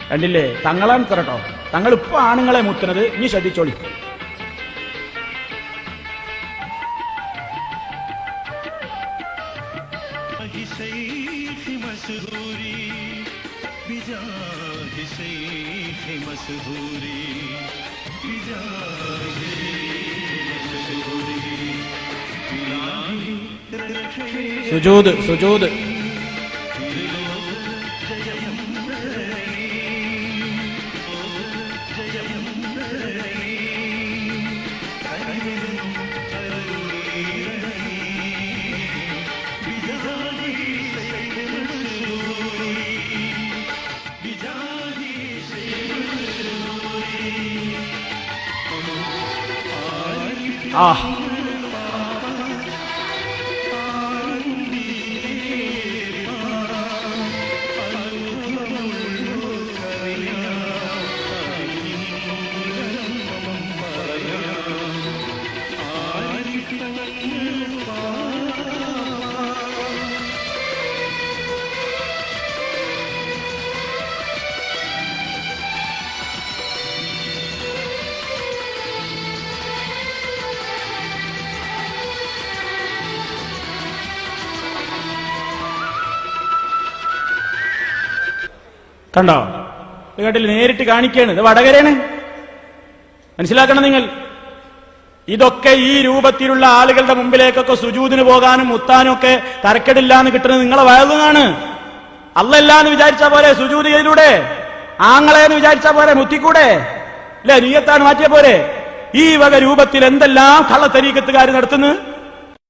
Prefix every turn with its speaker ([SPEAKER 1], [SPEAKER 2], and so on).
[SPEAKER 1] കണ്ടില്ലേ, തങ്ങളാണ് കേട്ടോ. തങ്ങൾ ഇപ്പൊ ആണുങ്ങളെ മുത്തുന്നത്, ഇനി ശ്രദ്ധിച്ചോളി. സുജൂദ് സുജൂദ് ആ കണ്ടോ, കേട്ടില്ല, നേരിട്ട് കാണിക്കാണ്. ഇത് വടകരയാണ്, മനസ്സിലാക്കണം നിങ്ങൾ. ഇതൊക്കെ ഈ രൂപത്തിലുള്ള ആളുകളുടെ മുമ്പിലേക്കൊക്കെ സുജൂദിന് പോകാനും മുത്താനും ഒക്കെ തരക്കെടില്ലാന്ന് കിട്ടുന്നത് നിങ്ങളെ വയലുന്നാണ്. അല്ലല്ലാന്ന് വിചാരിച്ചാ പോരെ സുജൂദ് ചെയ്തിലൂടെ? ആങ്ങളെന്ന് വിചാരിച്ചാ പോരെ മുത്തിക്കൂടെ? അല്ലെ, നീയത്താണ് മാറ്റിയ പോരെ? ഈ വക രൂപത്തിൽ എന്തെല്ലാം കള്ളത്തരീക്കത്തുകാർ നടത്തുന്നു.